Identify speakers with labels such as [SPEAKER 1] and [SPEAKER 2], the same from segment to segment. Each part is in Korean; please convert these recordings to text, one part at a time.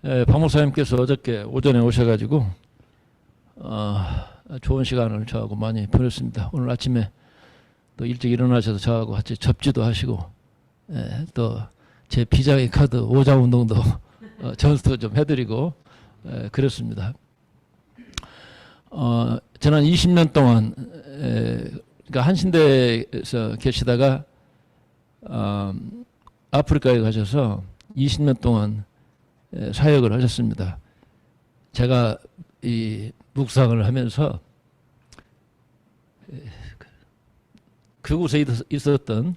[SPEAKER 1] 박 목사님께서 어저께 오전에 오셔가지고 좋은 시간을 저하고 많이 보냈습니다. 오늘 아침에 또 일찍 일어나셔서 저하고 같이 접지도 하시고 또 제 비장의 카드 5장 운동도 전수 좀 해드리고 그랬습니다. 지난 20년 동안 그러니까 한신대에서 계시다가 아프리카에 가셔서 20년 동안 사역을 하셨습니다. 제가 이 묵상을 하면서 그곳에 있었던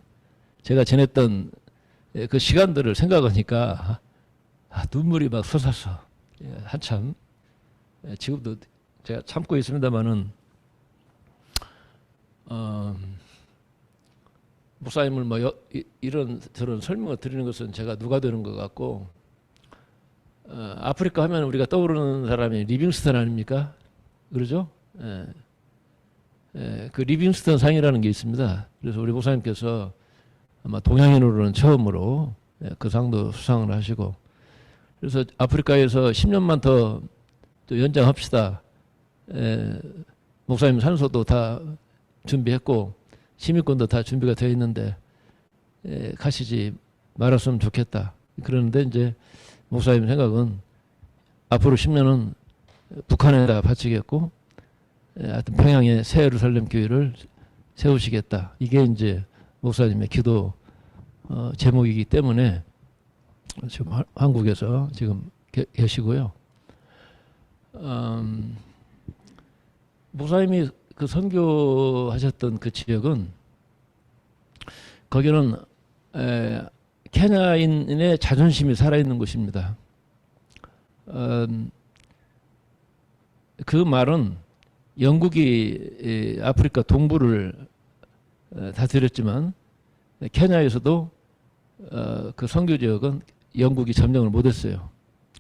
[SPEAKER 1] 제가 지냈던 그 시간들을 생각하니까 눈물이 막 솟았어. 한참 지금도 제가 참고 있습니다만은 목사님을 뭐 이런 저런 설명을 드리는 것은 제가 누가 되는 것 같고 아프리카 하면 우리가 떠오르는 사람이 리빙스턴 아닙니까? 그러죠? 그 리빙스턴 상이라는 게 있습니다. 그래서 우리 목사님께서 아마 동양인으로는 처음으로 그 상도 수상을 하시고 그래서 아프리카에서 10년만 더 연장합시다. 목사님 산소도 다 준비했고 시민권도 다 준비가 되어 있는데 가시지 말았으면 좋겠다. 그러는데 이제 목사님 생각은 앞으로 10년은 북한에다 바치겠고 하여튼 평양에 새 예루살렘 교회를 세우시겠다. 이게 이제 목사님의 기도 제목이기 때문에 지금 한국에서 지금 계시고요. 목사님이 그 선교하셨던 그 지역은 거기는 케냐인의 자존심이 살아있는 곳입니다. 그 말은 영국이 아프리카 동부를 다스렸지만 케냐에서도 그 선교 지역은 영국이 점령을 못했어요.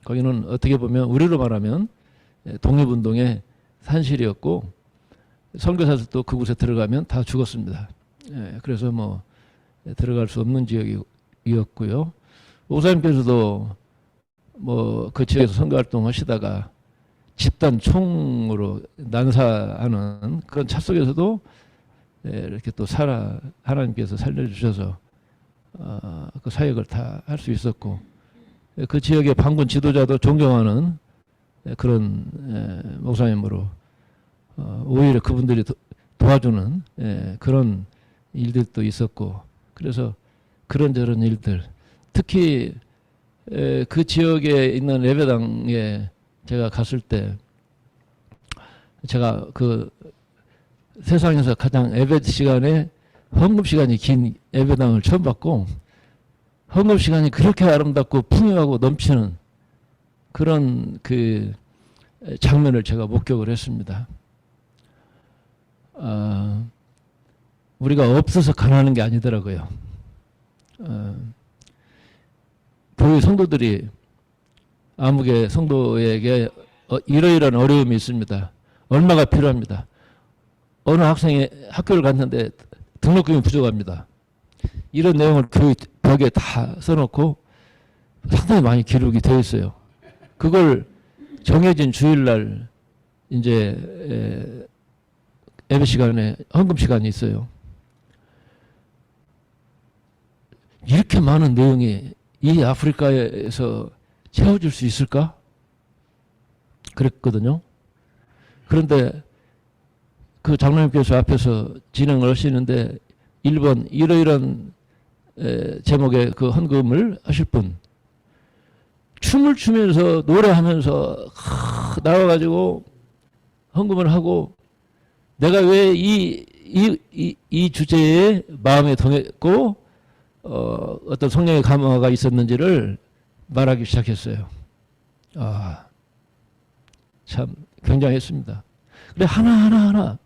[SPEAKER 1] 거기는 어떻게 보면 우리로 말하면 독립운동의 산실이었고 선교사들도 그곳에 들어가면 다 죽었습니다. 그래서 뭐 들어갈 수 없는 지역이었고요. 목사님께서도 뭐 그 지역에서 선교 활동하시다가 집단 총으로 난사하는 그런 차 속에서도 이렇게 또 하나님께서 살려주셔서 그 사역을 다 할 수 있었고 그 지역의 반군 지도자도 존경하는 그런 목사님으로 오히려 그분들이 도와주는 그런 일들도 있었고 그래서 그런저런 일들 특히 그 지역에 있는 예배당에 제가 갔을 때 제가 그 세상에서 가장 예배 시간에 헌금 시간이 긴 예배당을 처음 봤고 헌금 시간이 그렇게 아름답고 풍요하고 넘치는 그런 그 장면을 제가 목격을 했습니다. 우리가 없어서 가난한 게 아니더라고요. 교회 성도들이 아무개 성도에게 이러이러한 어려움이 있습니다. 얼마가 필요합니다. 어느 학생이 학교를 갔는데 등록금이 부족합니다. 이런 내용을 교회 벽에 다 써놓고 상당히 많이 기록이 되어 있어요. 그걸 정해진 주일날 이제 예배 시간에 헌금 시간이 있어요. 이렇게 많은 내용이 이 아프리카에서 채워질 수 있을까? 그랬거든요. 그런데 그 장로님께서 앞에서 진행을 하시는데 1번 이러이러한 제목의 그 헌금을 하실 분 춤을 추면서 노래하면서 나와가지고 헌금을 하고 내가 왜 이 주제에 마음에 동했고 어떤 성령의 감화가 있었는지를 말하기 시작했어요. 참 굉장했습니다. 그래 하나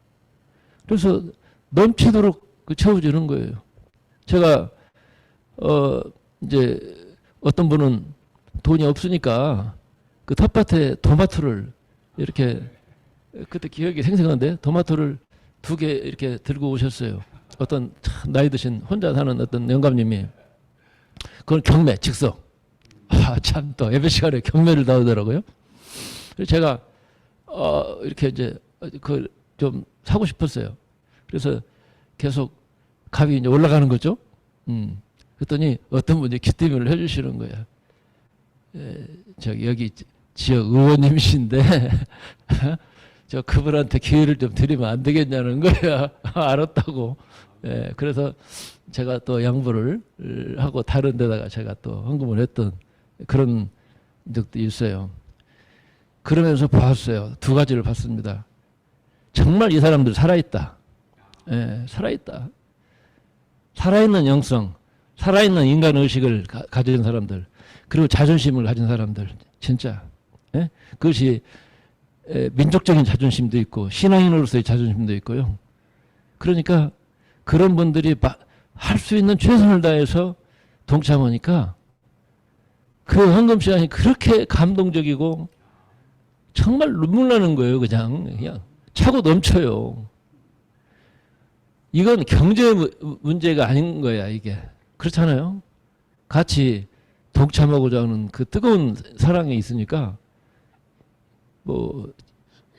[SPEAKER 1] 그래서 넘치도록 채워지는 거예요. 제가 이제 어떤 분은 돈이 없으니까 그 텃밭에 토마토를 이렇게 그때 기억이 생생한데 토마토를 2개 이렇게 들고 오셨어요. 어떤 참 나이 드신 혼자 사는 어떤 영감님이 그건 경매 즉석. 참 참 또 예배 시간에 경매를 나오더라고요. 그래서 제가 이렇게 이제 그 좀 사고 싶었어요. 그래서 계속 값이 이제 올라가는 거죠. 그랬더니 어떤 분이 기대면을 해주시는 거예요. 저기 여기 지역 의원님이신데 저 그분한테 기회를 좀 드리면 안 되겠냐는 거야. 알았다고. 그래서 제가 또 양보를 하고 다른 데다가 제가 또 헌금을 했던 그런 적도 있어요. 그러면서 봤어요. 두 가지를 봤습니다. 정말 이 사람들 살아있다. 살아있다. 살아있는 영성, 살아있는 인간의식을 가진 사람들, 그리고 자존심을 가진 사람들, 진짜. 그것이 민족적인 자존심도 있고 신앙인으로서의 자존심도 있고요. 그러니까 그런 분들이 할 수 있는 최선을 다해서 동참하니까 그 헌금 시간이 그렇게 감동적이고 정말 눈물 나는 거예요. 그냥 차고 넘쳐요. 이건 경제 문제가 아닌 거야, 이게. 그렇잖아요. 같이 동참하고자 하는 그 뜨거운 사랑이 있으니까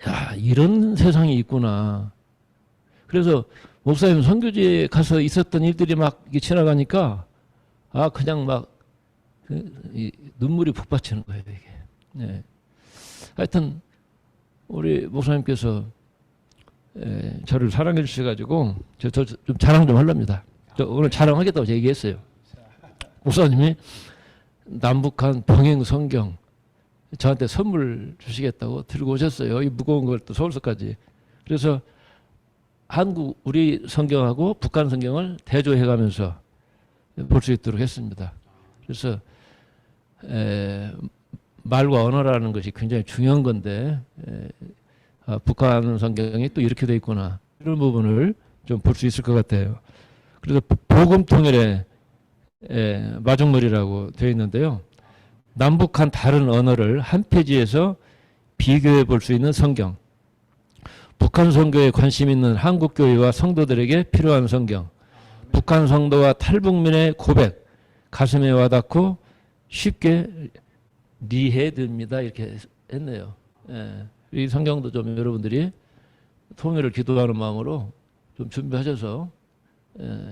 [SPEAKER 1] 야, 이런 세상이 있구나. 그래서 목사님 선교지에 가서 있었던 일들이 막 지나가니까 그냥 막 눈물이 북받치는 거예요, 이게. 하여튼 우리 목사님께서 저를 사랑해 주셔가지고 저 좀 자랑 좀 하렵니다. 저 오늘 자랑하겠다고 얘기했어요. 목사님이 남북한 병행 성경 저한테 선물 주시겠다고 들고 오셨어요. 이 무거운 걸 또 서울서까지. 그래서 우리 성경하고 북한 성경을 대조해가면서 볼 수 있도록 했습니다. 그래서 말과 언어라는 것이 굉장히 중요한 건데 북한 성경이 또 이렇게 돼 있구나, 이런 부분을 좀 볼 수 있을 것 같아요. 그래서 복음통일의 마중물이라고 되어 있는데요. 남북한 다른 언어를 한 페이지에서 비교해 볼 수 있는 성경, 북한 선교에 관심 있는 한국 교회와 성도들에게 필요한 성경, 북한 성도와 탈북민의 고백, 가슴에 와닿고 쉽게 이해됩니다. 이렇게 했네요. 이 성경도 좀 여러분들이 통일을 기도하는 마음으로 좀 준비하셔서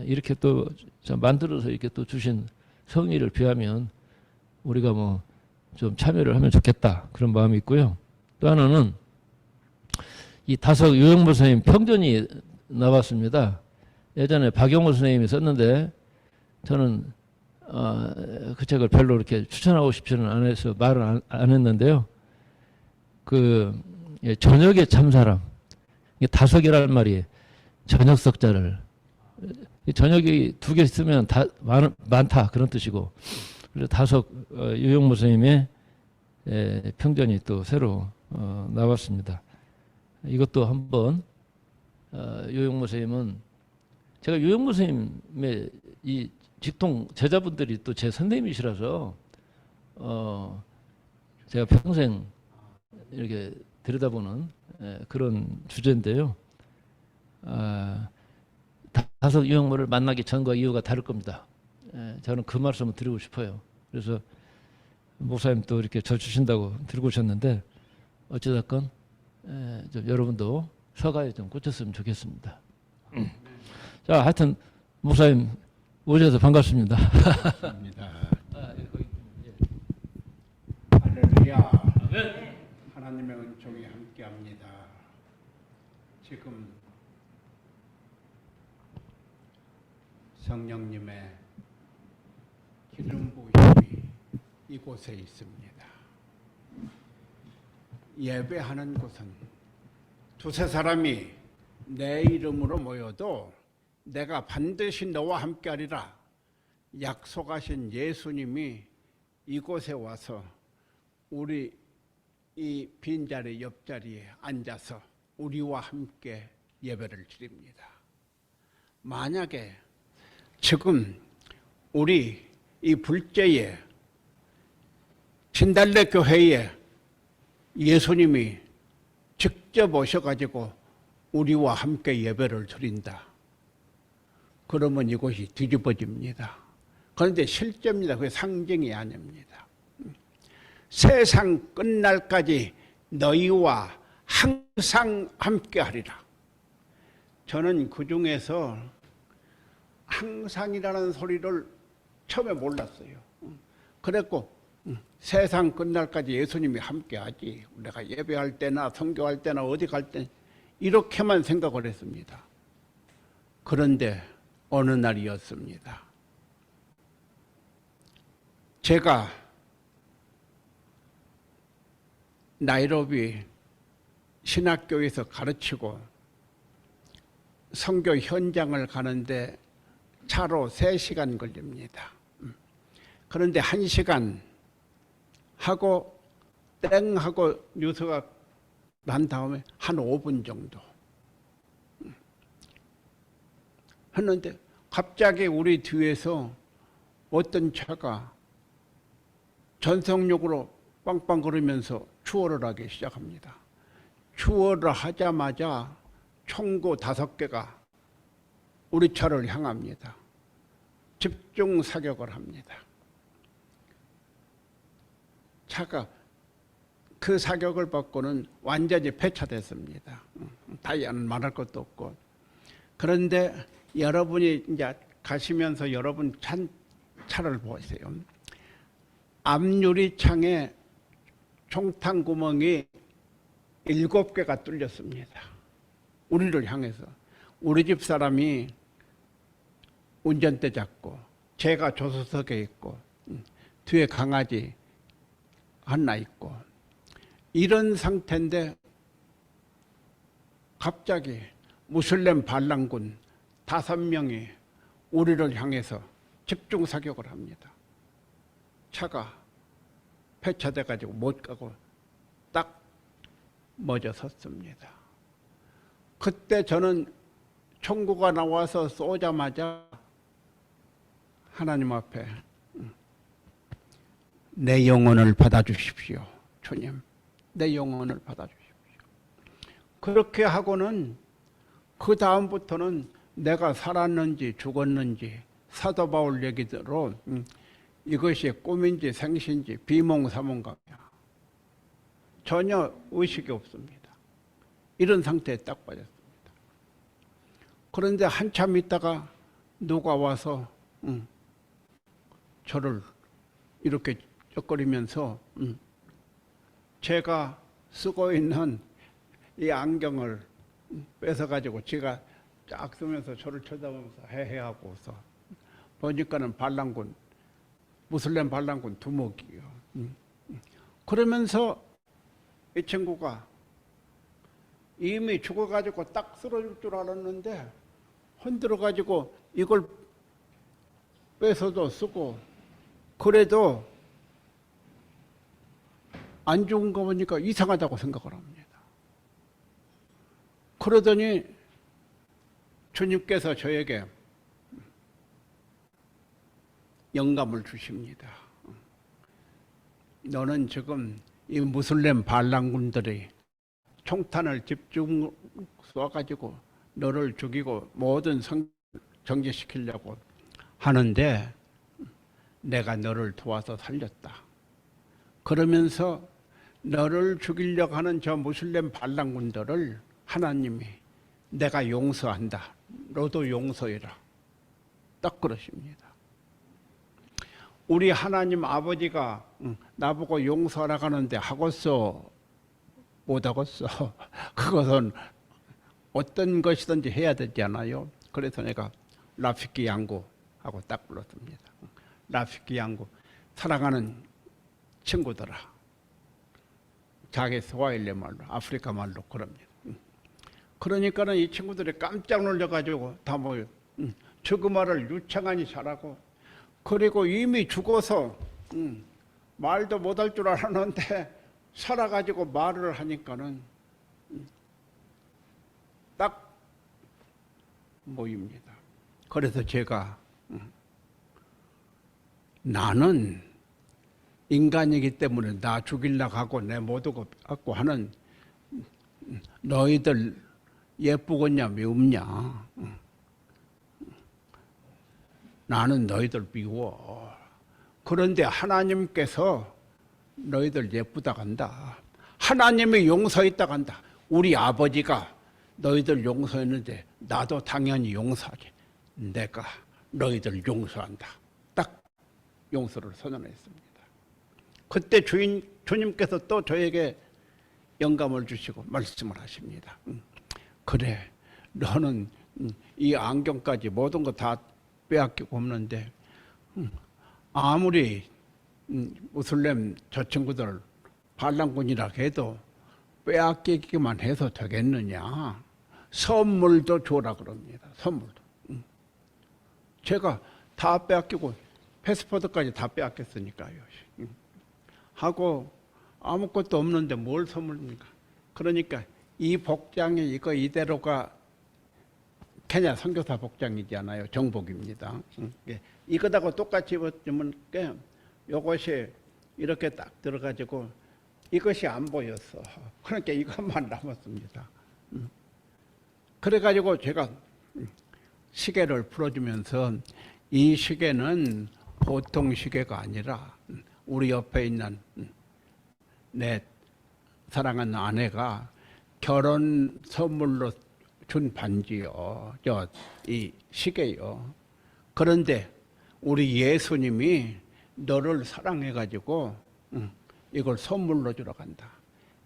[SPEAKER 1] 이렇게 또 만들어서 이렇게 또 주신 성의를 비하면 우리가 뭐 좀 참여를 하면 좋겠다, 그런 마음이 있고요. 또 하나는 이 다석 유영모 선생님 평전이 나왔습니다. 예전에 박용호 선생님이 썼는데 저는 그 책을 별로 이렇게 추천하고 싶지는 않아서 말을 안 했는데요. 저녁의 참사람, 다석이라는 말이 저녁 석자를, 저녁이 2개 쓰면 많다, 그런 뜻이고. 그래서 다석 유영모 선생님의 평전이 또 새로 나왔습니다. 이것도 한번 유영모 선생님은, 제가 유영모 선생님의 이 직통 제자분들이 또 제 선생님이시라서 제가 평생 이렇게 들여다보는 그런 주제인데요. 다석 유영모를 만나기 전과 이후가 다를 겁니다. 저는 그 말씀을 드리고 싶어요. 그래서 목사님 또 이렇게 저 주신다고 들고 오셨는데 어찌됐건 좀 여러분도 서가에 좀 꽂혔으면 좋겠습니다. 자, 하여튼 목사님 오셔서 반갑습니다.
[SPEAKER 2] 감사합니다. 할렐루야. 하나님의 은총이 함께합니다. 지금 성령님의 기름 부으심이 이곳에 있습니다. 예배하는 곳은 두세 사람이 내 이름으로 모여도 내가 반드시 너와 함께하리라 약속하신 예수님이 이곳에 와서 우리 이 빈자리 옆자리에 앉아서 우리와 함께 예배를 드립니다. 만약에 지금 우리 이 불제에 진달래 교회에 예수님이 직접 오셔가지고 우리와 함께 예배를 드린다. 그러면 이곳이 뒤집어집니다. 그런데 실제입니다. 그게 상징이 아닙니다. 세상 끝날까지 너희와 항상 함께하리라. 저는 그 중에서 항상이라는 소리를 처음에 몰랐어요. 그랬고 세상 끝날까지 예수님이 함께하지. 내가 예배할 때나 선교할 때나 어디 갈 때 이렇게만 생각을 했습니다. 그런데 어느 날이었습니다. 제가 나이로비 신학교에서 가르치고 선교 현장을 가는데 차로 3시간 걸립니다. 그런데 1시간 하고 땡 하고 뉴스가 난 다음에 한 5분 정도 했는데 갑자기 우리 뒤에서 어떤 차가 전속력으로 빵빵 거리면서 추월을 하기 시작합니다. 추월을 하자마자 총구 5개가 우리 차를 향합니다. 집중 사격을 합니다. 차가 그 사격을 받고는 완전히 폐차됐습니다. 다이아는 말할 것도 없고. 그런데 여러분이 이제 가시면서 여러분 차를 보세요. 앞유리창에 총탄 구멍이 7개가 뚫렸습니다. 우리를 향해서. 우리 집 사람이 운전대 잡고 제가 조수석에 있고 뒤에 강아지 하나 있고 이런 상태인데 갑자기 무슬림 반란군 5명이 우리를 향해서 집중 사격을 합니다. 차가 폐차돼 가지고 못 가고 딱 멎어 섰습니다. 그때 저는 총구가 나와서 쏘자마자 하나님 앞에 내 영혼을 받아주십시오. 주님, 내 영혼을 받아주십시오. 그렇게 하고는 그 다음부터는 내가 살았는지 죽었는지 사도 바울 얘기대로 이것이 꿈인지 생신지 비몽사몽감이야. 전혀 의식이 없습니다. 이런 상태에 딱 빠졌습니다. 그런데 한참 있다가 누가 와서 저를 이렇게 쩍거리면서 제가 쓰고 있는 이 안경을 뺏어가지고 지가 쫙 쓰면서 저를 쳐다보면서 헤헤하고서 보니까는 반란군, 무슬림 반란군 두목이요. 그러면서 이 친구가 이미 죽어가지고 딱 쓰러질 줄 알았는데 흔들어가지고 이걸 뺏어도 쓰고 그래도 안 죽은 거 보니까 이상하다고 생각을 합니다. 그러더니 주님께서 저에게 영감을 주십니다. 너는 지금 이 무슬림 반란군들이 총탄을 집중 쏴가지고 너를 죽이고 모든 정지시키려고 하는데 내가 너를 도와서 살렸다. 그러면서 너를 죽이려고 하는 저 무슬림 반란군들을 하나님이 내가 용서한다. 너도 용서해라. 딱 그러십니다. 우리 하나님 아버지가 나보고 용서하라고 하는데 하겠어? 못하겠어. 그것은 어떤 것이든지 해야 되잖아요. 그래서 내가 라피키 양구 하고 딱 불렀습니다. 라피키 양구, 사랑하는 친구들아. 자기 스와힐리 말로, 아프리카 말로 그럽니다. 그러니까는 이 친구들이 깜짝 놀라가지고 다 모여. 저 그 말을 유창하니 잘하고, 그리고 이미 죽어서 말도 못할 줄 알았는데 살아가지고 말을 하니까는 딱 모입니다. 그래서 제가 나는 인간이기 때문에 나 죽이려고 하고 내 모두 갖고 하는 너희들 예쁘겠냐 미웁냐, 나는 너희들 미워. 그런데 하나님께서 너희들 예쁘다 간다. 하나님이 용서했다 간다. 우리 아버지가 너희들 용서했는데 나도 당연히 용서하지. 내가 너희들 용서한다. 딱 용서를 선언했습니다. 그때 주님께서 또 저에게 영감을 주시고 말씀을 하십니다. 그래, 너는 이 안경까지 모든 거 다 빼앗기고 없는데 아무리 무슬림 저 친구들 반란군이라 해도 빼앗기기만 해서 되겠느냐. 선물도 줘라 그럽니다. 선물도. 제가 다 빼앗기고 패스포드까지 다 빼앗겼으니까요. 하고 아무것도 없는데 뭘 선물입니까? 그러니까 이 복장이 이거 이대로가 케냐 선교사 복장이잖아요. 정복입니다. 이거다가 똑같이 입었으면 이것이 이렇게 딱 들어가지고 이것이 안 보였어. 그러니까 이것만 남았습니다. 그래가지고 제가 시계를 풀어주면서 이 시계는 보통 시계가 아니라 우리 옆에 있는 내 사랑하는 아내가 결혼 선물로 준 반지요. 이 시계요. 그런데 우리 예수님이 너를 사랑해가지고 이걸 선물로 주러 간다.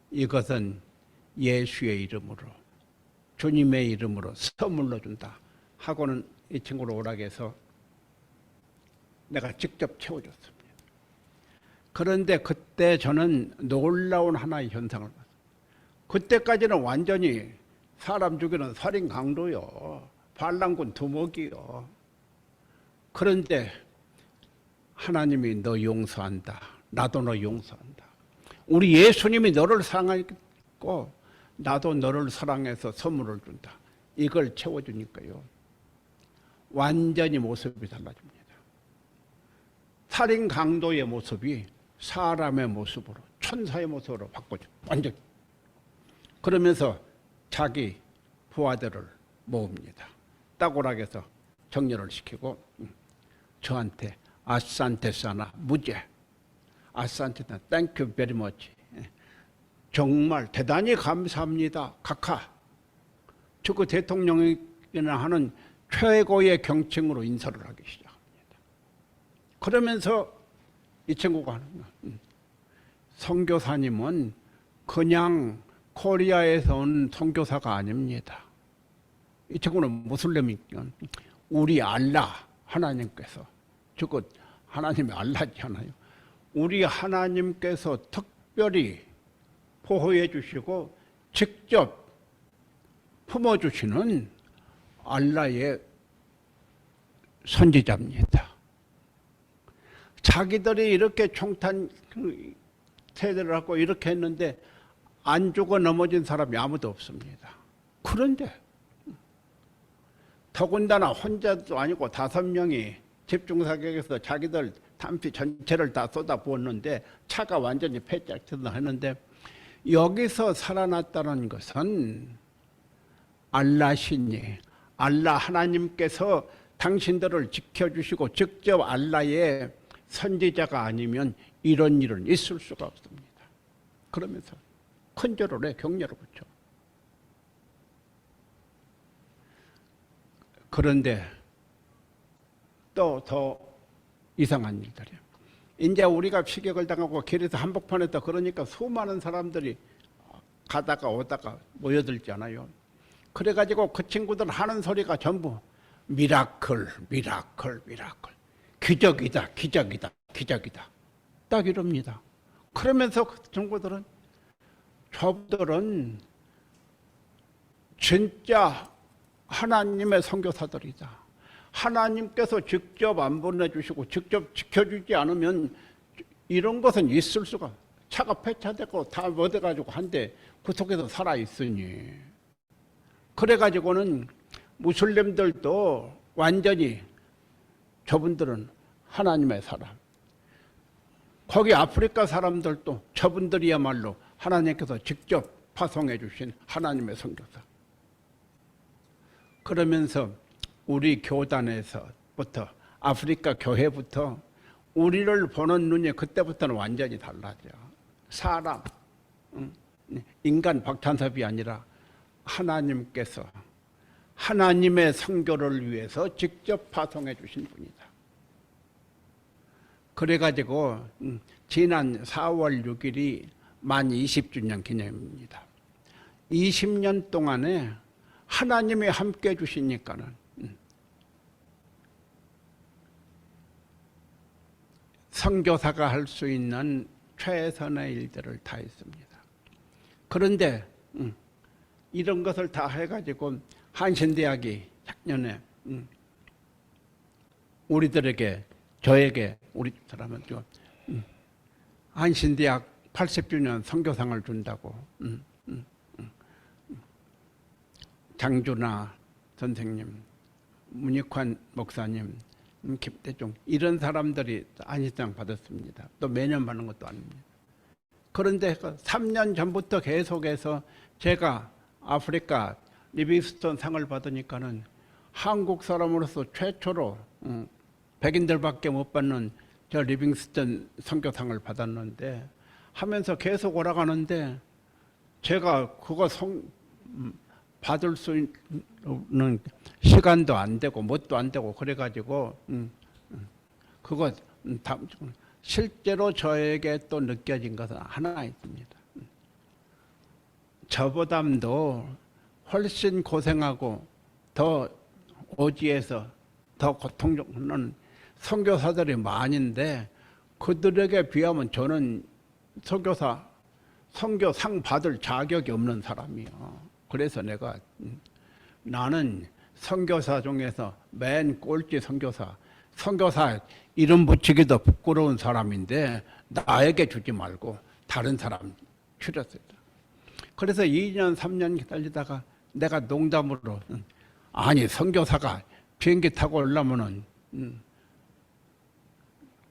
[SPEAKER 2] 이것은 예수의 이름으로, 주님의 이름으로 선물로 준다. 하고는 이 친구를 오라고 해서 내가 직접 채워줬습니다. 그런데 그때 저는 놀라운 하나의 현상을 봤어요. 그때까지는 완전히 사람 죽이는 살인 강도요. 반란군 두목이요. 그런데 하나님이 너 용서한다. 나도 너 용서한다. 우리 예수님이 너를 사랑했고 나도 너를 사랑해서 선물을 준다. 이걸 채워주니까요. 완전히 모습이 달라집니다. 살인 강도의 모습이 사람의 모습으로, 천사의 모습으로 바꿔줘. 완전히. 그러면서 자기 부하들을 모읍니다. 따고락에서 정렬을 시키고 저한테 아산테사나 무죄, 아산테사나 땡큐 베리 머치, 정말 대단히 감사합니다. 카카. 저그 대통령이나 하는 최고의 경칭으로 인사를 하기 시작합니다. 그러면서 이 친구가 하는 거야. 선교사님은 그냥 코리아에서 온 선교사가 아닙니다. 이 친구는 무슬림이니까 우리 알라 하나님께서, 즉 하나님이 알라잖아요. 우리 하나님께서 특별히 보호해 주시고 직접 품어주시는 알라의 선지자입니다. 자기들이 이렇게 총탄 세대를 하고 이렇게 했는데 안 죽어 넘어진 사람이 아무도 없습니다. 그런데 더군다나 혼자도 아니고 5명이 집중사격에서 자기들 탄피 전체를 다 쏟아부었는데 차가 완전히 폐작처럼 했는데 여기서 살아났다는 것은 알라시니, 알라 하나님께서 당신들을 지켜주시고 직접 알라의 선지자가 아니면 이런 일은 있을 수가 없습니다. 그러면서 큰절을 해, 격려를 붙여. 그런데 또 더 이상한 일들이에요. 이제 우리가 피격을 당하고 길에서 한복판에다 그러니까 수많은 사람들이 가다가 오다가 모여들잖아요. 그래가지고 그 친구들 하는 소리가 전부 미라클, 미라클, 미라클. 기적이다, 기적이다, 기적이다. 딱 이럽니다. 그러면서 그 친구들은 저들은 진짜 하나님의 선교사들이다. 하나님께서 직접 안 보내주시고 직접 지켜주지 않으면 이런 것은 있을 수가. 차가 폐차되고 다 얻어가지고 한데 그 속에서 살아있으니. 그래가지고는 무슬림들도 완전히 저분들은 하나님의 사람. 거기 아프리카 사람들도 저분들이야말로 하나님께서 직접 파송해 주신 하나님의 선교사. 그러면서 우리 교단에서부터 아프리카 교회부터 우리를 보는 눈이 그때부터는 완전히 달라져. 사람, 인간 박찬섭이 아니라 하나님께서 하나님의 선교를 위해서 직접 파송해 주신 분이다. 그래가지고 지난 4월 6일이 만 20주년 기념입니다. 20년 동안에 하나님이 함께 해주시니까는 선교사가 할 수 있는 최선의 일들을 다 했습니다. 그런데 이런 것을 다 해가지고 한신대학이 작년에 우리들에게, 저에게, 우리 사람한테 한신대학 80주년 선교상을 준다고 장준하 선생님, 문익환 목사님, 김대중 이런 사람들이 한신상 받았습니다. 또 매년 받는 것도 아닙니다. 그런데 3년 전부터 계속해서 제가 아프리카 리빙스턴 상을 받으니까는 한국 사람으로서 최초로 백인들밖에 못 받는 저 리빙스턴 선교상을 받았는데 하면서 계속 오라가는데 제가 그거 받을 수 있는 시간도 안 되고 뭣도 안 되고 그래가지고 그거 실제로 저에게 또 느껴진 것은 하나 있습니다. 저보담도 훨씬 고생하고 더 오지에서 더 고통받는 선교사들이 많은데 그들에게 비하면 저는 선교상 받을 자격이 없는 사람이요. 그래서 내가 나는 선교사 중에서 맨 꼴찌 선교사 이름 붙이기도 부끄러운 사람인데 나에게 주지 말고 다른 사람 추렸습니다. 그래서 2년 3년 기다리다가 내가 농담으로 아니 선교사가 비행기 타고 오려면은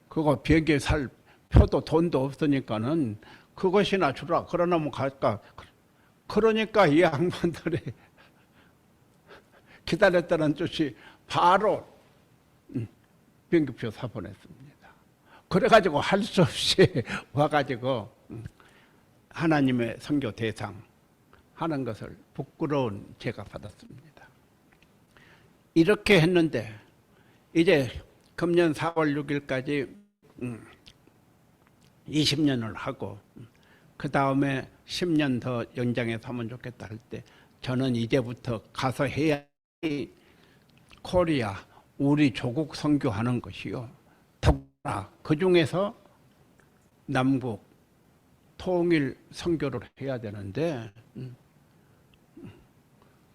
[SPEAKER 2] 그거 비행기 살 표도 돈도 없으니까는 그것이나 주라. 그러나면 갈까. 그러니까 이 양반들이 기다렸다는 뜻이 바로 비행기표 사보냈습니다. 그래가지고 할 수 없이 와가지고 하나님의 선교 대상 하는 것을 부끄러운 제가 받았습니다. 이렇게 했는데 이제 금년 4월 6일까지 20년을 하고 그 다음에 10년 더 연장해서 하면 좋겠다 할 때 저는 이제부터 가서 해야 코리아 우리 조국 선교하는 것이요. 더구나 그 중에서 남북 통일 선교를 해야 되는데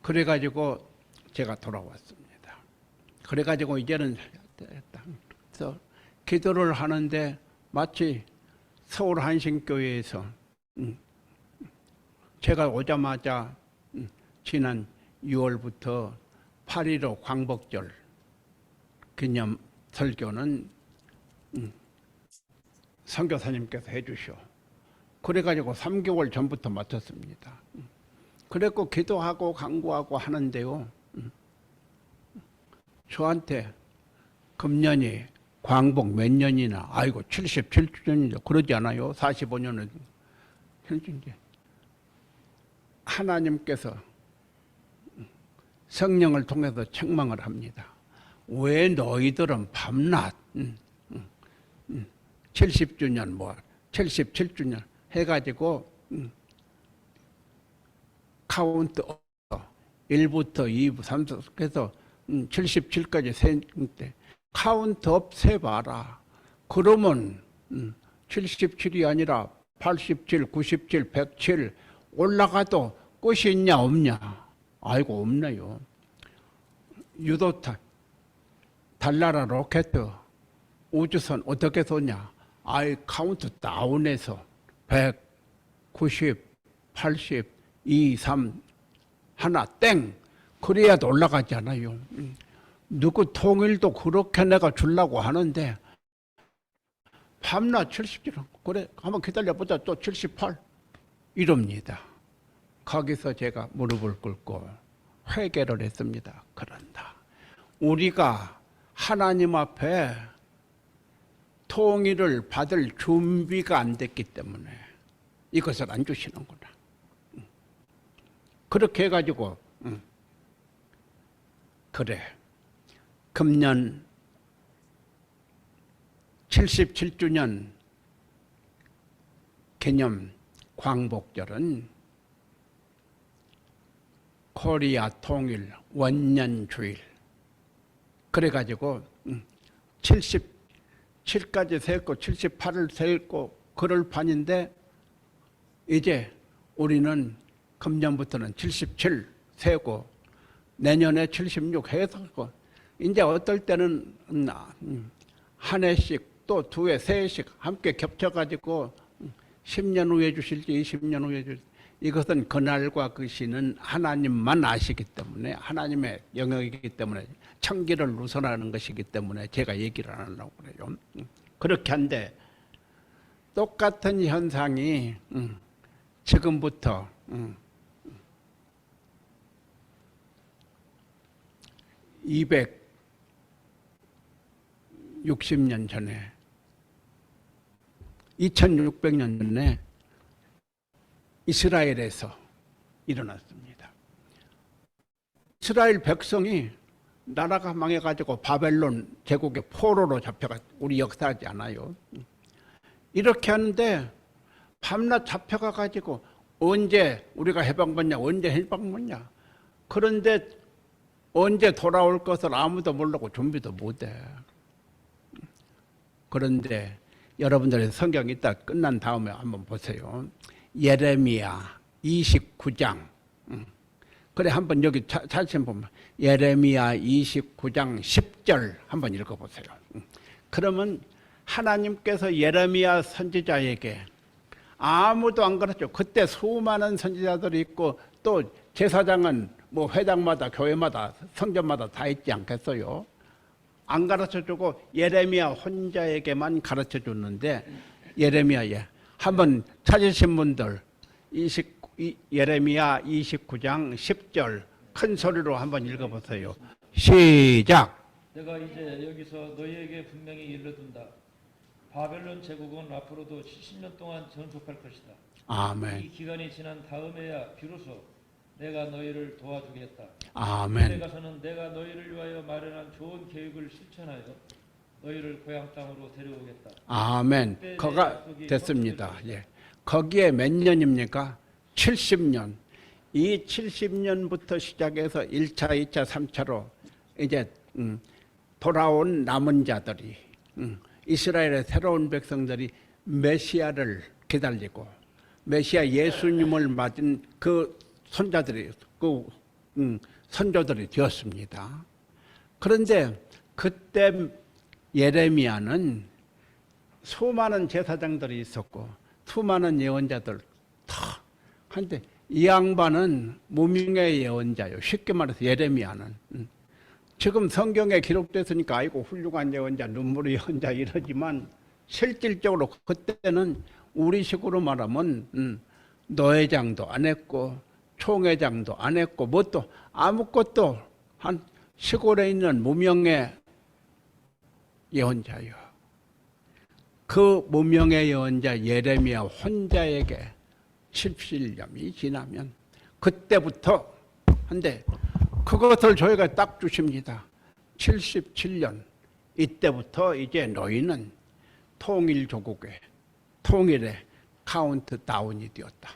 [SPEAKER 2] 그래가지고 제가 돌아왔습니다. 그래가지고 이제는 그래서 기도를 하는데 마치 서울 한신교회에서 제가 오자마자 지난 6월부터 8.15 광복절 기념 설교는 선교사님께서 해주시오. 그래가지고 3개월 전부터 마쳤습니다. 그랬고 기도하고 강구하고 하는데요. 저한테 금년이 광복 몇 년이나 아이고 77주년이죠. 그러지 않아요. 45년은 하나님께서 성령을 통해서 책망을 합니다. 왜 너희들은 밤낮 70주년 77주년 해가지고 카운트 1부터 2부 3부 해서 77까지 세는데 카운트업 세봐라. 그러면 77이 아니라 87, 97, 107 올라가도 끝이 있냐 없냐? 아이고 없네요. 유도탄, 달나라 로켓, 우주선 어떻게 쏘냐? 아이 카운트 다운해서 100, 90, 80, 2, 3 하나 땡 그래야도 올라가잖아요. 누구 통일도 그렇게 내가 주려고 하는데 밤낮 70주 그래 한번 기다려보자 또 78 이럽니다. 거기서 제가 무릎을 꿇고 회개를 했습니다. 그런다. 우리가 하나님 앞에 통일을 받을 준비가 안 됐기 때문에 이것을 안 주시는구나. 그렇게 해가지고 그래 금년 77주년 개념 광복절은 코리아 통일 원년주일 그래가지고 77까지 세고 78을 세고 그럴 판인데 이제 우리는 금년부터는 77 세고 내년에 76 해서 이제 어떨 때는 한 해씩 또 두 해, 세 해씩 함께 겹쳐가지고 10년 후에 주실지 20년 후에 주실지 이것은 그날과 그 시는 하나님만 아시기 때문에 하나님의 영역이기 때문에 청기를 우선하는 것이기 때문에 제가 얘기를 안 하려고 그래요. 그렇게 한데 똑같은 현상이 지금부터 260년 전에 2600년 전에 이스라엘에서 일어났습니다. 이스라엘 백성이 나라가 망해가지고 바벨론 제국의 포로로 잡혀가 우리 역사하지 않아요. 이렇게 하는데 밤낮 잡혀가가지고 언제 우리가 해방받냐 언제 해방받냐 그런데 언제 돌아올 것을 아무도 모르고 준비도 못해. 그런데 여러분들의 성경 이따 끝난 다음에 한번 보세요. 예레미야 29장 그래 한번 여기 자신 보면 예레미야 29장 10절 한번 읽어보세요. 그러면 하나님께서 예레미야 선지자에게 아무도 안 가르쳐. 그때 수많은 선지자들이 있고 또 제사장은 뭐 회당마다 교회마다 성전마다 다 있지 않겠어요? 안 가르쳐주고 예레미야 혼자에게만 가르쳐줬는데 예레미야에 한번 찾으신 분들 예레미야 29장 10절 큰 소리로 한번 읽어보세요. 시작.
[SPEAKER 1] 내가 이제 여기서 너희에게 분명히 일러둔다. 바벨론 제국은 앞으로도 70년 동안 전속할 것이다.
[SPEAKER 2] 아멘.
[SPEAKER 1] 이 기간이 지난 다음에야 비로소 내가 너희를 도와주겠다.
[SPEAKER 2] 아멘.
[SPEAKER 1] 그때 가서는 내가 너희를 위하여 마련한 좋은 계획을 실천하여 너희를 고향 땅으로 데려오겠다.
[SPEAKER 2] 아멘. 거가 됐습니다. 예. 거기에 몇 년입니까? 70년. 이 70년부터 시작해서 1차, 2차, 3차로 이제 돌아온 남은 자들이 이스라엘의 새로운 백성들이 메시아를 기다리고 메시아 예수님을 맞은 그 손자들이 선조들이 되었습니다. 그런데 그때 예레미야는 수많은 제사장들이 있었고 수많은 예언자들 다 한데 이 양반은 무명의 예언자요. 쉽게 말해서 예레미야는 지금 성경에 기록됐으니까 아이고 훌륭한 예언자, 눈물의 예언자 이러지만 실질적으로 그때는 우리식으로 말하면 노회장도 안 했고 총회장도 안 했고 뭣도 아무것도 한 시골에 있는 무명의 예언자요. 그 무명의 예언자 예레미야 혼자에게 70년이 지나면 그때부터 한데 그것을 저희가 딱 주십니다. 77년 이때부터 이제 너희는 통일조국의 통일의 카운트다운이 되었다.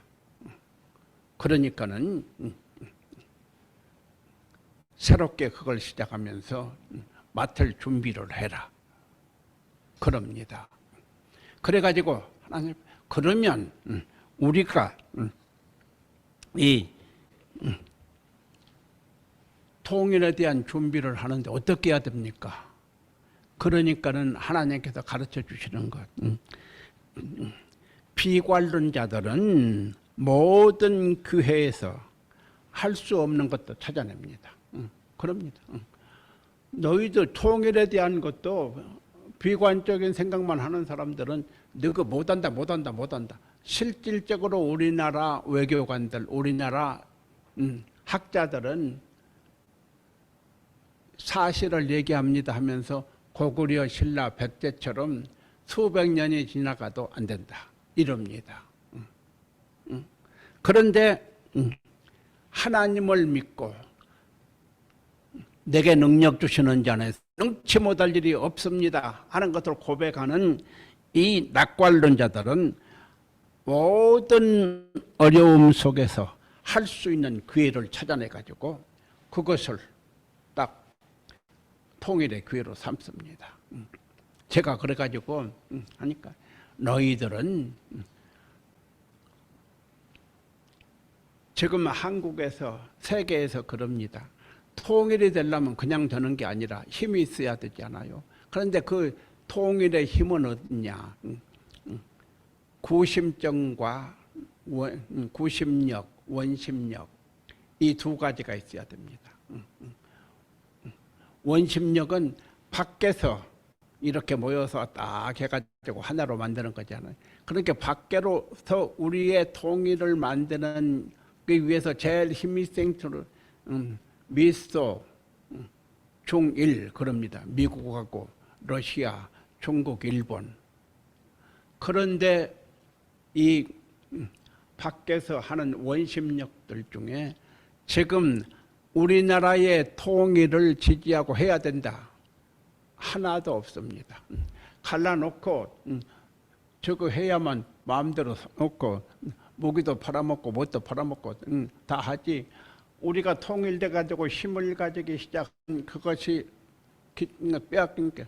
[SPEAKER 2] 그러니까는 새롭게 그걸 시작하면서 맡을 준비를 해라. 그럽니다. 그래가지고 하나님 그러면 우리가 이 통일에 대한 준비를 하는데 어떻게 해야 됩니까? 그러니까는 하나님께서 가르쳐 주시는 것. 비관론자들은 모든 교회에서 할 수 없는 것도 찾아냅니다. 그럽니다. 너희들 통일에 대한 것도 비관적인 생각만 하는 사람들은 너가 못한다. 실질적으로 우리나라 외교관들, 우리나라 학자들은 사실을 얘기합니다 하면서 고구려 신라 백제처럼 수백 년이 지나가도 안 된다. 이럽니다. 그런데 하나님을 믿고 내게 능력 주시는 자는 능치 못할 일이 없습니다 하는 것을 고백하는 이 낙관론자들은 모든 어려움 속에서 할 수 있는 기회를 찾아내 가지고 그것을 딱 통일의 기회로 삼습니다. 제가 그래 가지고 하니까 너희들은 지금 한국에서 세계에서 그럽니다. 통일이 되려면 그냥 되는 게 아니라 힘이 있어야 되잖아요. 그런데 그 통일의 힘은 어디냐? 구심정과 구심력, 원심력 이 두 가지가 있어야 됩니다. 원심력은 밖에서 이렇게 모여서 딱 해가지고 하나로 만드는 거잖아요. 그러니까 밖으로서 우리의 통일을 만드는 그 위해서 제일 힘이 센 미소, 중일 그럽니다. 미국하고 러시아, 중국, 일본. 그런데 이 밖에서 하는 원심력들 중에 지금 우리나라의 통일을 지지하고 해야 된다. 하나도 없습니다. 갈라놓고 저거 해야만 마음대로 놓고 모기도 팔아먹고 뭣도 팔아먹고 다 하지. 우리가 통일돼 가지고 힘을 가지기 시작한 그것이 빼앗긴 게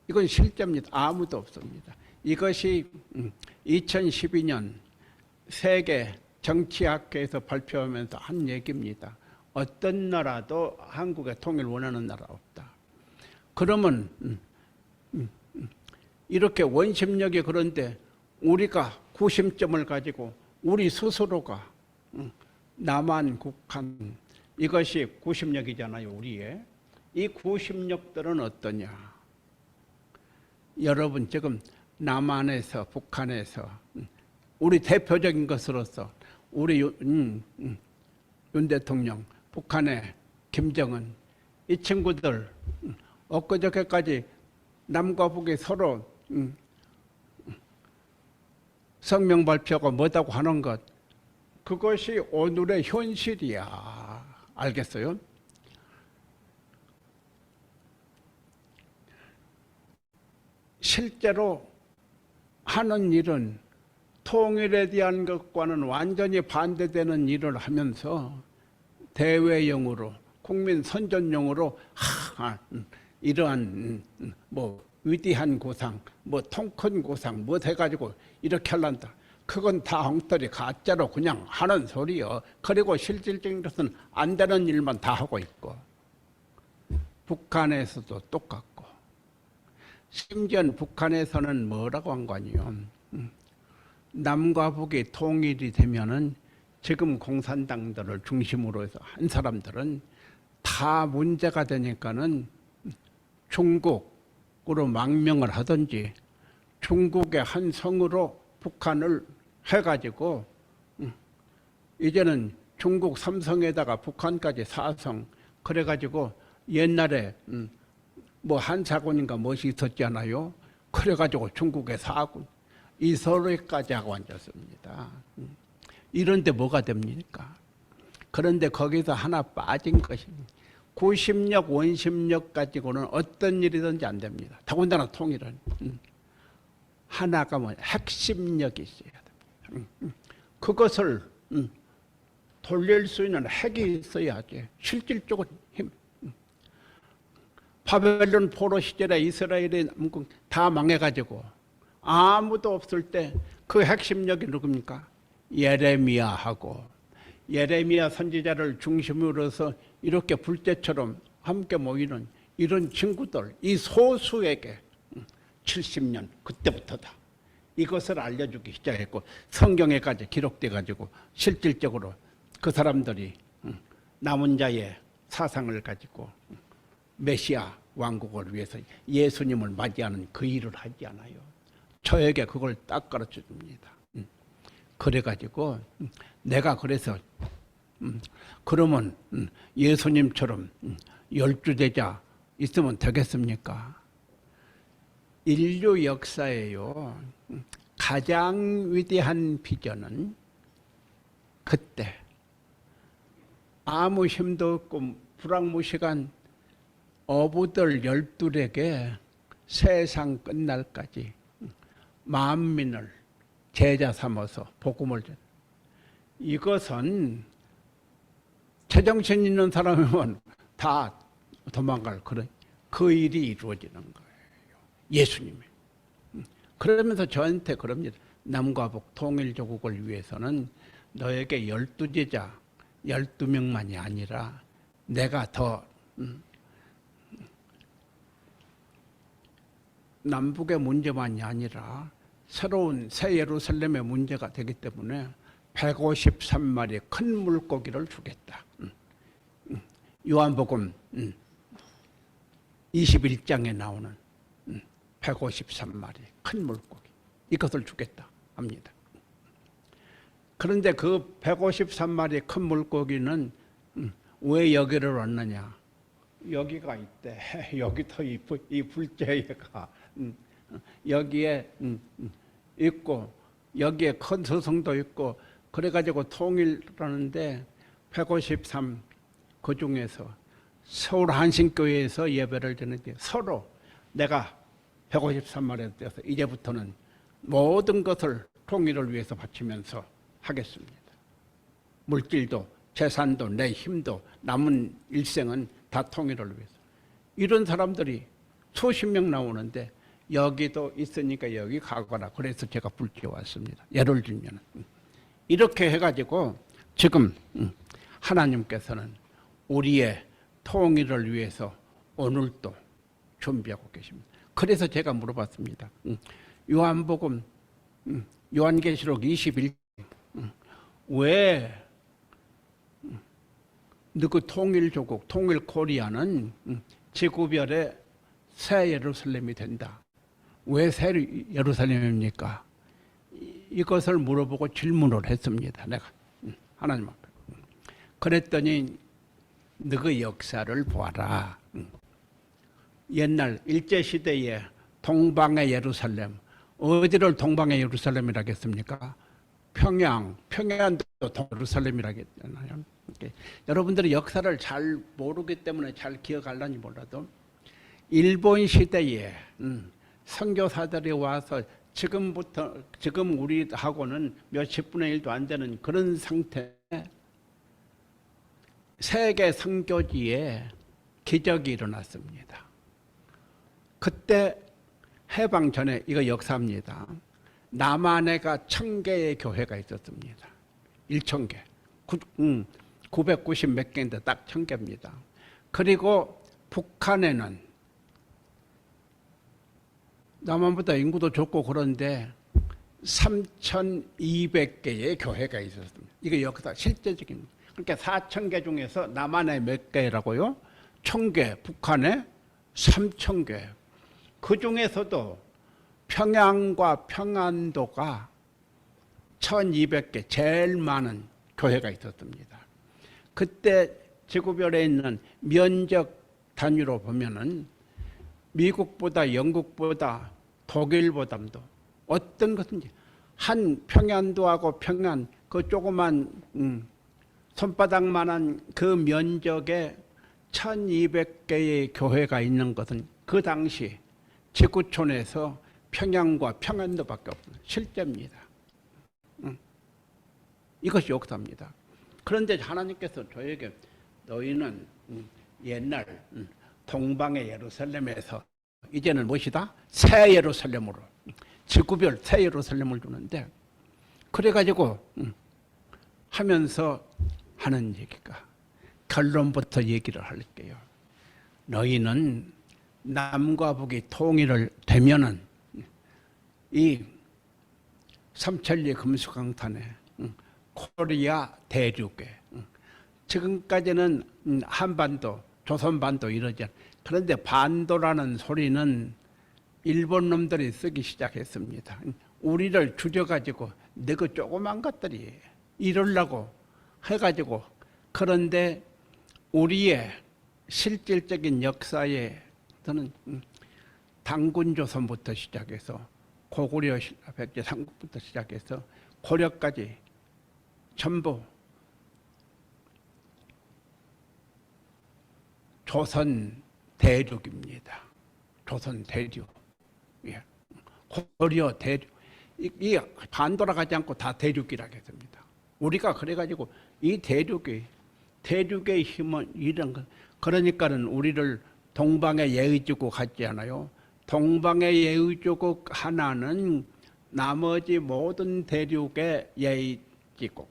[SPEAKER 2] 이건 실제입니다. 아무도 없습니다. 이것이 2012년 세계 정치학회에서 발표하면서 한 얘기입니다. 어떤 나라도 한국의 통일 원하는 나라 없다. 그러면 이렇게 원심력이 그런데 우리가 구심점을 가지고 우리 스스로가 남한, 북한 이것이 구심력이잖아요. 우리의. 이 구심력들은 어떠냐. 여러분 지금 남한에서 북한에서 우리 대표적인 것으로서 우리 윤 대통령, 북한의 김정은 이 친구들 엊그저께까지 남과 북이 서로 성명 발표하고 뭐다고 하는 것 그것이 오늘의 현실이야. 알겠어요? 실제로 하는 일은 통일에 대한 것과는 완전히 반대되는 일을 하면서 대외용으로 국민 선전용으로 이러한 뭐 위대한 고상, 뭐 통큰 고상, 뭐 해가지고 이렇게 하란다. 그건 다 엉터리 가짜로 그냥 하는 소리요. 그리고 실질적인 것은 안 되는 일만 다 하고 있고 북한에서도 똑같고 심지어 북한에서는 뭐라고 한 거 아니에요. 남과 북이 통일이 되면은 지금 공산당들을 중심으로 해서 한 사람들은 다 문제가 되니까는 중국으로 망명을 하든지 중국의 한 성으로 북한을 해가지고 이제는 중국 3성에다가 북한까지 4성 그래가지고 옛날에 뭐 한사군인가 무엇이 있었잖아요. 그래가지고 중국의 4군 이 서로까지 하고 앉았습니다. 이런데 뭐가 됩니까? 그런데 거기서 하나 빠진 것입니다. 구심력, 원심력 가지고는 어떤 일이든지 안 됩니다. 더군다나 통일은 하나가 뭐냐 핵심력이 있어야 됩니다. 그것을 돌릴 수 있는 핵이 있어야지. 실질적으로 힘. 바벨론 포로 시절에 이스라엘이 다 망해가지고 아무도 없을 때 그 핵심력이 누굽니까? 예레미야하고 예레미야 선지자를 중심으로 해서 이렇게 불때처럼 함께 모이는 이런 친구들, 이 소수에게 70년 그때부터다. 이것을 알려주기 시작했고 성경에까지 기록돼 가지고 실질적으로 그 사람들이 남은 자의 사상을 가지고 메시아 왕국을 위해서 예수님을 맞이하는 그 일을 하지 않아요. 저에게 그걸 딱 가르쳐 줍니다. 그래가지고 내가 그래서 그러면 예수님처럼 12제자 있으면 되겠습니까? 인류 역사에요 가장 위대한 비전은 그때 아무 힘도 없고 불황무시간 어부들 12에게 세상 끝날까지 만민을 제자 삼아서 복음을 전. 이것은 제정신 있는 사람이면 다 도망갈 그런 그 일이 이루어지는 거예요. 예수님이. 그러면서 저한테 그럽니다. 남과 북 통일조국을 위해서는 너에게 12제자 12명만이 아니라 내가 더 남북의 문제만이 아니라 새로운 새 예루살렘의 문제가 되기 때문에 153마리 큰 물고기를 주겠다. 요한복음 21장에 나오는 153마리 큰 물고기 이것을 주겠다 합니다. 그런데 그 153마리 큰 물고기는 왜 여기를 왔느냐? 여기가 있대. 여기도 이 불제가 여기에 있고 여기에 큰 서성도 있고 그래가지고 통일하는데 153 그 중에서 서울 한신교회에서 예배를 드는데 서로 내가 153마리에 떼서 이제부터는 모든 것을 통일을 위해서 바치면서 하겠습니다. 물질도 재산도 내 힘도 남은 일생은 다 통일을 위해서. 이런 사람들이 수십 명 나오는데 여기도 있으니까 여기 가거라. 그래서 제가 불지어 왔습니다. 예를 들면 이렇게 해가지고 지금 하나님께서는 우리의 통일을 위해서 오늘도 준비하고 계십니다. 그래서 제가 물어봤습니다. 요한복음 요한계시록 21장 왜 너그 통일조국 통일 코리아는 지구별의 새 예루살렘이 된다. 왜 새 예루살렘입니까? 이것을 물어보고 질문을 했습니다. 내가 하나님 앞에. 그랬더니 너그 역사를 보아라. 옛날 일제시대에 동방의 예루살렘, 어디를 동방의 예루살렘이라고 했습니까? 평양도 예루살렘이라고 했잖아요. 여러분들이 역사를 잘 모르기 때문에 잘 기억하려니 몰라도 일본 시대에 선교사들이 와서 지금 우리하고는 몇십 분의 1도 안 되는 그런 상태에 세계 선교지에 기적이 일어났습니다. 그때 해방 전에 이거 역사입니다. 남한에가 1000개의 교회가 있었습니다. 1000개. 990 몇 개인데 딱 1000개입니다. 그리고 북한에는 남한보다 인구도 적고 그런데 3200개의 교회가 있었습니다. 이게 역사 실제적인. 그러니까 4000개 중에서 남한에 몇 개라고요? 1000개, 북한에 3000개. 그 중에서도 평양과 평안도가 1200개 제일 많은 교회가 있었습니다. 그때 지구별에 있는 면적 단위로 보면은 미국보다 영국보다 독일보다도 어떤 것인지 한 평안도하고 평안 그 조그만 손바닥만한 그 면적에 1200개의 교회가 있는 것은 그 당시 지구촌에서 평양과 평안도밖에 없습니다. 실제입니다. 이것이 역사입니다. 그런데 하나님께서 저에게 너희는 옛날 동방의 예루살렘에서 이제는 무엇이다? 새 예루살렘으로 지구별 새 예루살렘을 주는데 그래가지고 하면서 하는 얘기가 결론부터 얘기를 할게요. 너희는 남과 북이 통일을 되면은 이 삼천리 금수강탄에 코리아 대륙에 지금까지는 한반도, 조선반도 이러지 않아요. 그런데 반도라는 소리는 일본 놈들이 쓰기 시작했습니다. 우리를 줄여가지고 너그 조그만 것들이 이러려고 해가지고 그런데 우리의 실질적인 역사에서는 당군조선부터 시작해서 고구려 백제 삼국부터 시작해서 고려까지 전부 조선 대륙입니다. 조선 대륙. 예. 고려 대륙. 이 반돌아가지 않고 다 대륙이라고 했습니다. 우리가 그래가지고 이 대륙의 힘은 이런 거. 그러니까는 우리를 동방의 예의주국 같지 않아요? 동방의 예의주국 하나는 나머지 모든 대륙의 예의주국.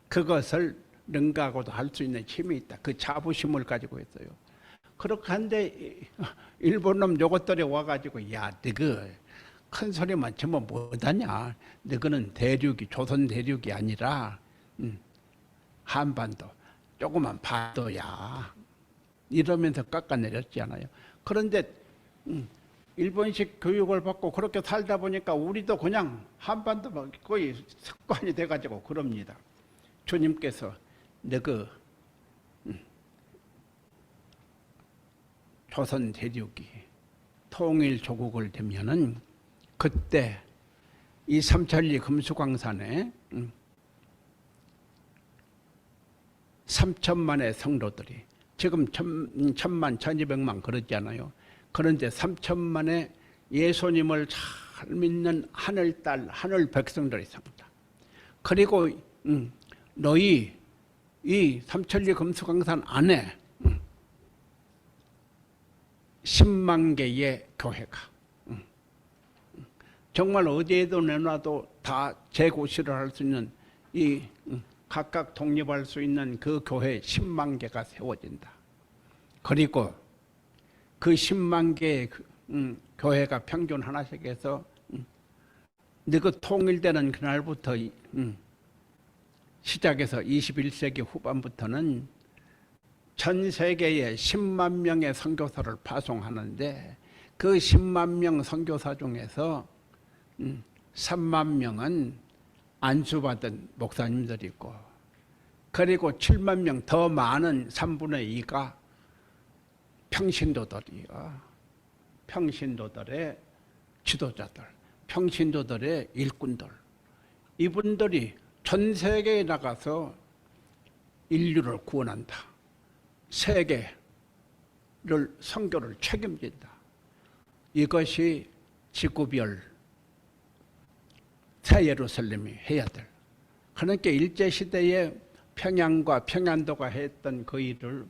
[SPEAKER 2] 그것을 능가하고도 할 수 있는 힘이 있다. 그 자부심을 가지고 있어요. 그렇게 한데 일본 놈 요것들이 와가지고 야 너그 큰 소리만 전부 못하냐. 너그는 대륙이 조선 대륙이 아니라 한반도 조그만 반도야. 이러면서 깎아내렸지 않아요. 그런데 일본식 교육을 받고 그렇게 살다 보니까 우리도 그냥 한반도가 거의 습관이 돼가지고 그럽니다. 주님께서 너그 조선 대륙이 통일 조국을 되면은 그때 이 삼천리 금수광산에 3천만의 성도들이 지금 1,000만, 1,200만 그러지 않아요. 그런데 3천만의 예수님을 잘 믿는 하늘딸, 하늘 백성들이 있습니다. 그리고 너희 이 삼천리 금수광산 안에 10만 개의 교회가 정말 어디에도 내놔도 다 재고시를 할 수 있는 이 각각 독립할 수 있는 그 교회 10만 개가 세워진다. 그리고 그 10만 개의 교회가 평균 하나씩 해서 그 통일되는 그날부터 시작해서 21세기 후반부터는 전 세계에 10만 명의 선교사를 파송하는데 그 10만 명 선교사 중에서 3만 명은 안수받은 목사님들이 있고 그리고 7만 명 더 많은 3분의 2가 평신도들이요. 평신도들의 지도자들, 평신도들의 일꾼들. 이분들이 전 세계에 나가서 인류를 구원한다. 세계를 선교를 책임진다. 이것이 지구별 새 예루살렘이 해야 될. 그러니까 일제시대에 평양과 평안도가 했던 그 일을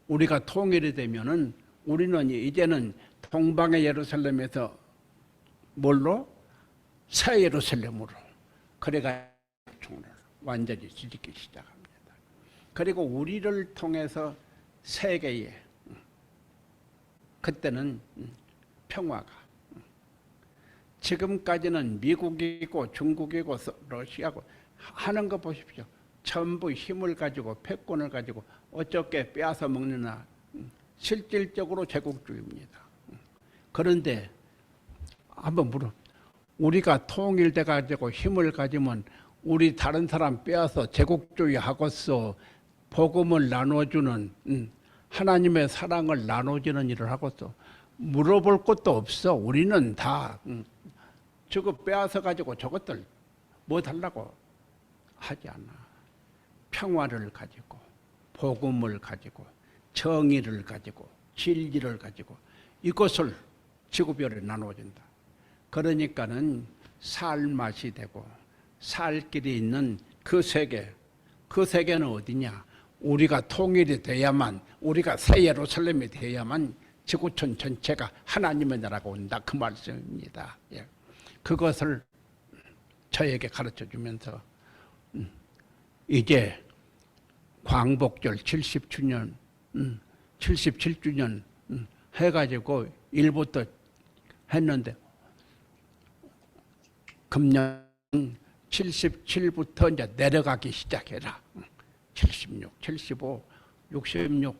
[SPEAKER 2] 우리가 통일이 되면은 우리는 이제는 동방의 예루살렘에서 뭘로? 새 예루살렘으로. 그래가 완전히 지키기 시작합니다. 그리고 우리를 통해서 세계에 그때는 평화가 지금까지는 미국이고 중국이고 러시아고 하는 거 보십시오. 전부 힘을 가지고 패권을 가지고 어떻게 빼앗아 먹느냐. 실질적으로 제국주의입니다. 그런데 한번 물어. 우리가 통일돼 가지고 힘을 가지면 우리 다른 사람 빼앗아 제국주의 하고서 복음을 나눠주는 하나님의 사랑을 나눠주는 일을 하고서 물어볼 것도 없어. 우리는 다 저거 빼앗아 가지고 저것들 뭐 달라고 하지 않아. 평화를 가지고 복음을 가지고 정의를 가지고 진리를 가지고 이것을 지구별에 나눠준다. 그러니까는 살 맛이 되고 살 길이 있는 그 세계, 그 세계는 어디냐? 우리가 통일이 돼야만, 우리가 새 예루살렘이 돼야만 지구촌 전체가 하나님의 나라가 온다. 그 말씀입니다. 예. 그것을 저에게 가르쳐 주면서 이제 광복절 70주년, 77주년 해가지고 일부터 했는데 금년 77부터 이제 내려가기 시작해라. 76, 75, 66,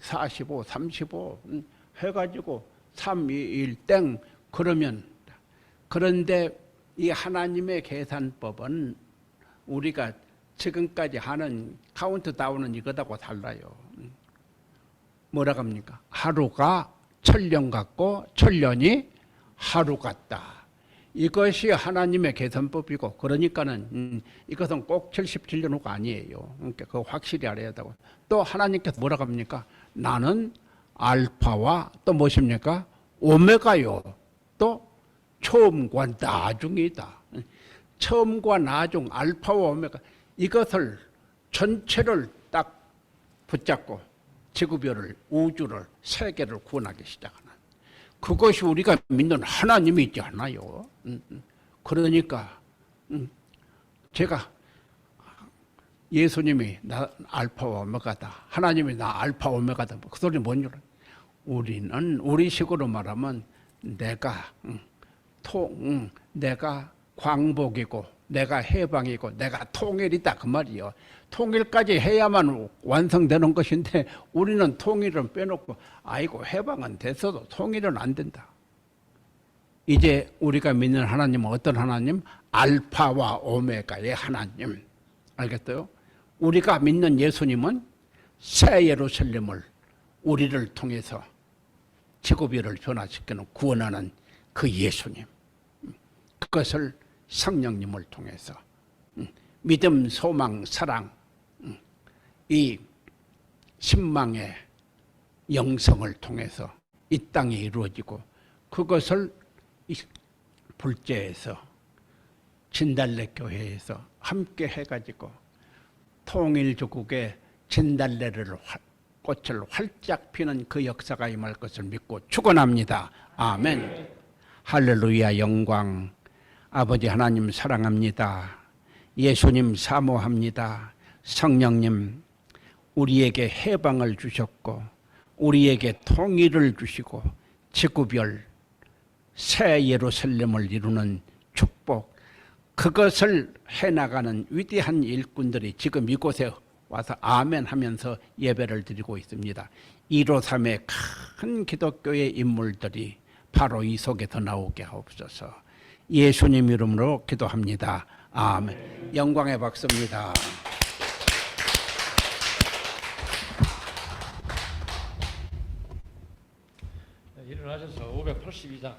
[SPEAKER 2] 45, 35 해가지고 3, 2, 1 땡 그러면 그런데 이 하나님의 계산법은 우리가 지금까지 하는 카운트다운은 이거하고 달라요. 뭐라고 합니까? 하루가 천년 같고 천년이 하루 같다. 이것이 하나님의 계산법이고 그러니까는 이것은 꼭 77년 후가 아니에요. 그러니까 그거 확실히 알아야 되고 또 하나님께서 뭐라고 합니까? 나는 알파와 또 무엇입니까? 오메가요. 또 처음과 나중이다. 처음과 나중, 알파와 오메가, 이것을 전체를 딱 붙잡고 지구별을, 우주를, 세계를 구원하기 시작하는, 그것이 우리가 믿는 하나님이 있지 않나요? 그러니까 제가 예수님이 나 알파와 오메가다, 하나님이 나 알파 오메가다, 그 소리 뭔 줄 알아요? 우리는 우리식으로 말하면 내가 내가 광복이고 내가 해방이고 내가 통일이다, 그 말이요. 통일까지 해야만 완성되는 것인데 우리는 통일은 빼놓고 아이고 해방은 됐어도 통일은 안 된다. 이제 우리가 믿는 하나님은 어떤 하나님? 알파와 오메가의 하나님. 알겠어요? 우리가 믿는 예수님은 새 예루살렘을 우리를 통해서 지구별을 변화시키는, 구원하는 그 예수님. 그것을 성령님을 통해서 믿음, 소망, 사랑, 이 신망의 영성을 통해서 이 땅에 이루어지고, 그것을 불제에서 진달래 교회에서 함께 해가지고 통일조국의 진달래를 꽃을 활짝 피는 그 역사가 임할 것을 믿고 축원합니다. 아멘. 할렐루야. 영광. 아버지 하나님 사랑합니다. 예수님 사모합니다. 성령님, 우리에게 해방을 주셨고 우리에게 통일을 주시고 지구별 새 예루살렘을 이루는 축복, 그것을 해나가는 위대한 일꾼들이 지금 이곳에 와서 아멘 하면서 예배를 드리고 있습니다. 153의 큰 기독교의 인물들이 바로 이 속에서 나오게 하옵소서. 예수님 이름으로 기도합니다. 아멘. 영광의 박수입니다.
[SPEAKER 1] 일어나셔서 582장